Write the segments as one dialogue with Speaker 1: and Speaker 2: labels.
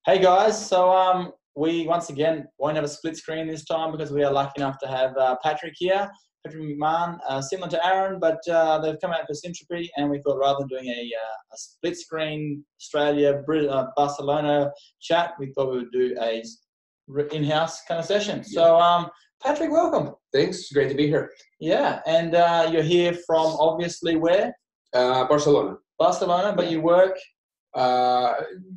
Speaker 1: Hey guys, we once again won't have a split screen this time because we are lucky enough to have Patrick here, Patrick McMahon, similar to Aaron, but they've come out for Syntropy, and we thought rather than doing a split screen Australia Barcelona chat, we thought we would do a in-house kind of session.
Speaker 2: Yeah.
Speaker 1: So Patrick, welcome.
Speaker 2: Thanks, great to be here.
Speaker 1: Yeah, and you're here from obviously where?
Speaker 2: Barcelona.
Speaker 1: Barcelona, but you work.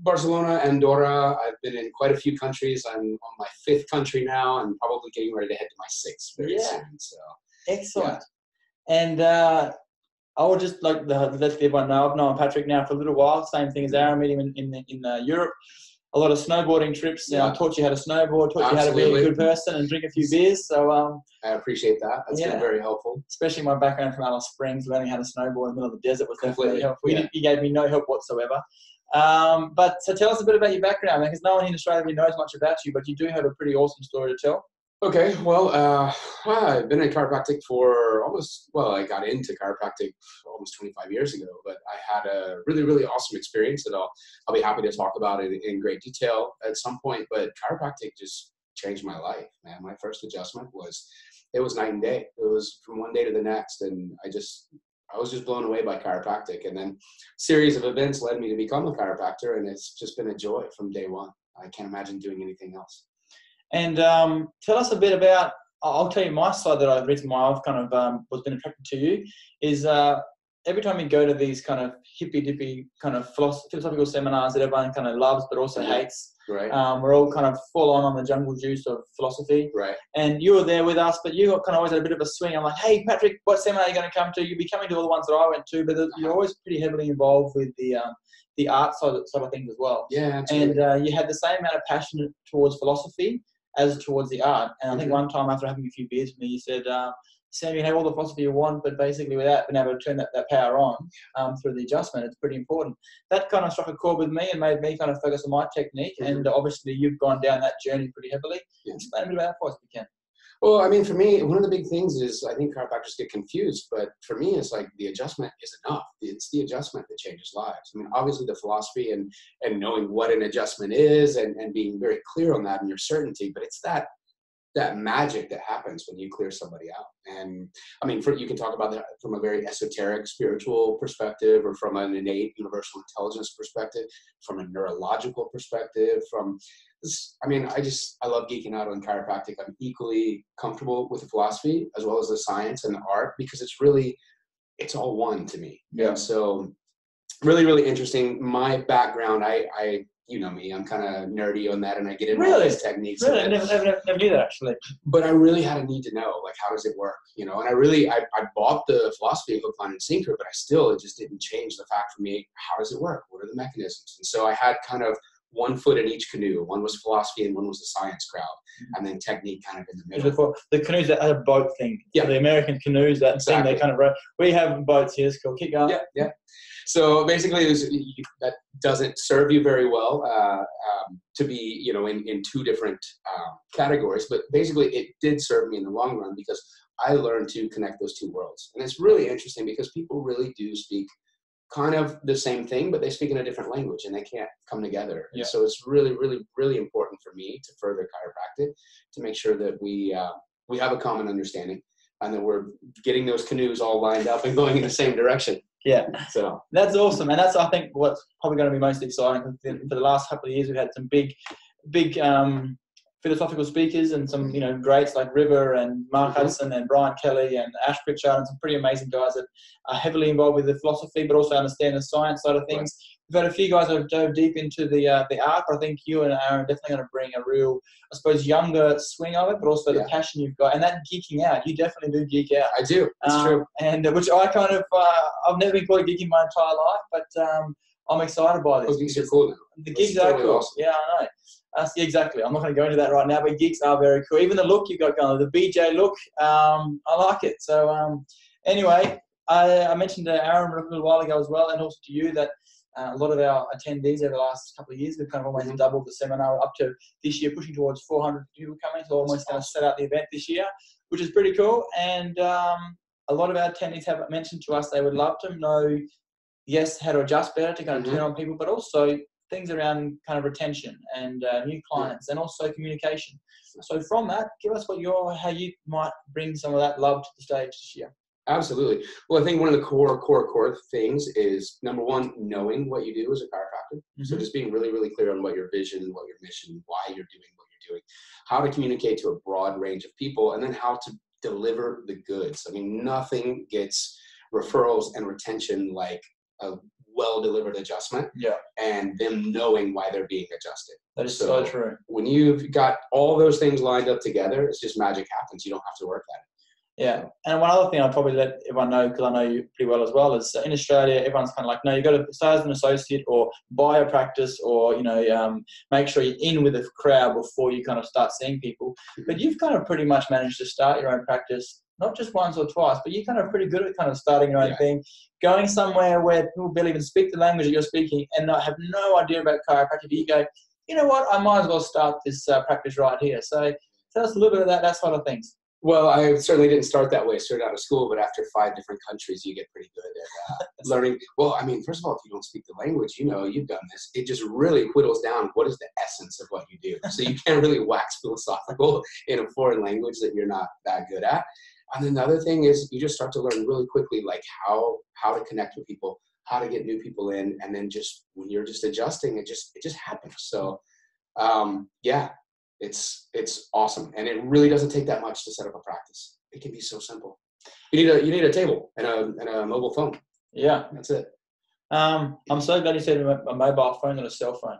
Speaker 2: Barcelona, Andorra. I've been in quite a few countries. I'm on my 5th country now, and probably getting ready to head to my 6th very soon. So
Speaker 1: excellent. Yeah. And I would just like to let everyone know I've known Patrick now for a little while. Same thing as Aaron, met him in Europe. A lot of snowboarding trips. I taught you how to snowboard, taught you how to be a good person and drink a few beers. So
Speaker 2: I appreciate that. That's been very helpful.
Speaker 1: Especially my background from Alice Springs, learning how to snowboard in the middle of the desert was definitely helpful.
Speaker 2: Yeah.
Speaker 1: You gave me no help whatsoever. But so tell us a bit about your background, because no one in Australia really knows much about you, but you do have a pretty awesome story to tell.
Speaker 2: Okay, well, I've been in chiropractic for I got into chiropractic almost 25 years ago, but I had a really, really awesome experience that I'll be happy to talk about in great detail at some point, but chiropractic just changed my life, man. My first adjustment was night and day. It was from one day to the next, and I was just blown away by chiropractic, and then a series of events led me to become a chiropractor, and it's just been a joy from day one. I can't imagine doing anything else.
Speaker 1: And tell us a bit about, I'll tell you my side, the reason why I've kind of was been attracted to you is every time you go to these kind of hippy-dippy kind of philosophical seminars that everyone kind of loves but also hates.
Speaker 2: Right.
Speaker 1: We're all kind of full on the jungle juice of philosophy.
Speaker 2: Right.
Speaker 1: And you were there with us, but you got kind of always had a bit of a swing. I'm like, hey, Patrick, what seminar are you going to come to? You'll be coming to all the ones that I went to, but you're always pretty heavily involved with the art side of things as well.
Speaker 2: Yeah, absolutely.
Speaker 1: And you had the same amount of passion towards philosophy as towards the art. And I think one time after having a few beers with me, you said, Sam, you can have all the philosophy you want, but basically without being able to turn that power on through the adjustment, it's pretty important. That kind of struck a chord with me and made me kind of focus on my technique. And obviously you've gone down that journey pretty heavily. Explain a bit about that for us if you can.
Speaker 2: Well, I mean, for me, one of the big things is I think chiropractors get confused, but for me, it's like the adjustment is enough. It's the adjustment that changes lives. I mean, obviously the philosophy and knowing what an adjustment is and being very clear on that and your certainty, but it's that magic that happens when you clear somebody out. And I mean, you can talk about that from a very esoteric spiritual perspective, or from an innate universal intelligence perspective, from a neurological perspective, I love geeking out on chiropractic. I'm equally comfortable with the philosophy as well as the science and the art, because it's all one to me.
Speaker 1: Yeah.
Speaker 2: And so really, really interesting. My background, you know me, I'm kind of nerdy on that, and I get into all these techniques.
Speaker 1: Really? I never knew that, actually.
Speaker 2: But I really had a need to know, like, how does it work? And I bought the philosophy of hook, line, and sinker, but it just didn't change the fact for me, how does it work? What are the mechanisms? And so I had kind of one foot in each canoe. One was philosophy and one was the science crowd, and then technique kind of in the middle.
Speaker 1: The canoes that had a boat thing.
Speaker 2: Yeah.
Speaker 1: The American canoes, that
Speaker 2: exactly.
Speaker 1: thing they kind of rode. We have boats here. It's cool. Keep going.
Speaker 2: Yeah. So basically, that doesn't serve you very well to be, in two different categories. But basically, it did serve me in the long run, because I learned to connect those two worlds. And it's really interesting because people really do speak kind of the same thing, but they speak in a different language and they can't come together.
Speaker 1: Yeah.
Speaker 2: So it's really, really, really important for me to further chiropractic, to make sure that we have a common understanding and that we're getting those canoes all lined up and going in the same direction.
Speaker 1: Yeah,
Speaker 2: so
Speaker 1: that's awesome, and that's, I think, what's probably going to be most exciting. For the last couple of years, we've had some big philosophical speakers and some greats like River and Mark Hudson and Brian Kelly and Ash Pritchard, and some pretty amazing guys that are heavily involved with the philosophy but also understand the science side of things. Right. We've had a few guys that have dove deep into the art, but I think you and Aaron are definitely going to bring a real, I suppose, younger swing of it, but also the passion you've got. And that geeking out, you definitely do geek out.
Speaker 2: I do, it's true.
Speaker 1: And which I kind of, I've never been called a geek in my entire life, but I'm excited by this.
Speaker 2: Those geeks are cool now.
Speaker 1: The gigs are cool. Awesome. Yeah, I know. Exactly. I'm not going to go into that right now, but gigs are very cool. Even the look you got going, the BJ look, I like it. So anyway, I mentioned to Aaron a little while ago as well, and also to you, that a lot of our attendees over the last couple of years, we've kind of almost doubled the seminar up to this year, pushing towards 400 people coming. So almost going to set out the event this year, which is pretty cool. And a lot of our attendees have mentioned to us they would love to know, yes, how to adjust better to kind of turn on people, but also things around kind of retention and new clients, and also communication. So from that, give us how you might bring some of that love to the stage this year.
Speaker 2: Absolutely. Well, I think one of the core things is, number one, knowing what you do as a chiropractor. Mm-hmm. So just being really, really clear on what your vision, what your mission, why you're doing what you're doing, how to communicate to a broad range of people, and then how to deliver the goods. I mean, nothing gets referrals and retention like a well-delivered adjustment, and them knowing why they're being adjusted.
Speaker 1: That is so true.
Speaker 2: When you've got all those things lined up together, it's just magic happens. You don't have to work at it.
Speaker 1: Yeah, and one other thing I'd probably let everyone know, because I know you pretty well as well, is in Australia, everyone's kind of like, no, you've got to start as an associate or buy a practice, or, you know, make sure you're in with the crowd before you kind of start seeing people. But you've kind of pretty much managed to start your own practice, not just once or twice, but you're kind of pretty good at kind of starting your own thing, going somewhere where people barely even speak the language that you're speaking and not have no idea about chiropractic. You go, you know what, I might as well start this practice right here. So tell us a little bit of that sort of things.
Speaker 2: Well, I certainly didn't start that way. I started out of school, but after 5 different countries, you get pretty good at learning. Well, I mean, first of all, if you don't speak the language, you know, you've done this. It just really whittles down what is the essence of what you do. So you can't really wax philosophical in a foreign language that you're not that good at. And then the other thing is you just start to learn really quickly, like how to connect with people, how to get new people in. And then just when you're just adjusting, it just happens. So, It's awesome, and it really doesn't take that much to set up a practice. It can be so simple. You need a table and a mobile phone.
Speaker 1: Yeah,
Speaker 2: that's it.
Speaker 1: I'm so glad you said a mobile phone and a cell phone.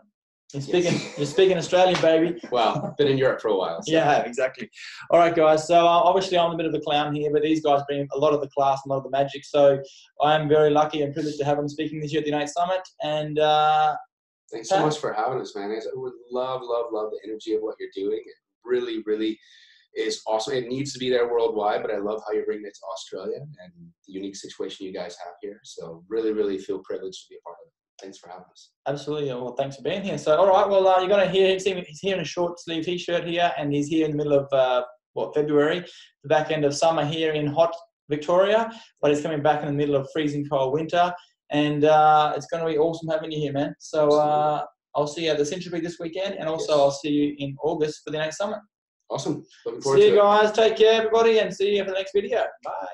Speaker 1: You're speaking Australian, baby.
Speaker 2: Well, been in Europe for a while. So.
Speaker 1: Yeah, exactly. All right, guys. So obviously I'm a bit of a clown here, but these guys bring a lot of the class, a lot of the magic. So I am very lucky and privileged to have them speaking this year at the Innate Summit. And
Speaker 2: thanks so much for having us, man. I would love the energy of what you're doing. It really, really is awesome. It needs to be there worldwide, but I love how you're bringing it to Australia and the unique situation you guys have here. So really, really feel privileged to be a part of it. Thanks for having us.
Speaker 1: Absolutely. Well, thanks for being here. So, all right. Well, you're going to hear him. He's here in a short sleeve t-shirt here, and he's here in the middle of February, the back end of summer here in hot Victoria, but he's coming back in the middle of freezing cold winter. And it's going to be awesome having you here, man. So I'll see you at the Century this weekend, and also I'll see you in August for the Innate Summit.
Speaker 2: Awesome. Looking forward to it.
Speaker 1: See you guys. Take care, everybody, and see you for the next video. Bye.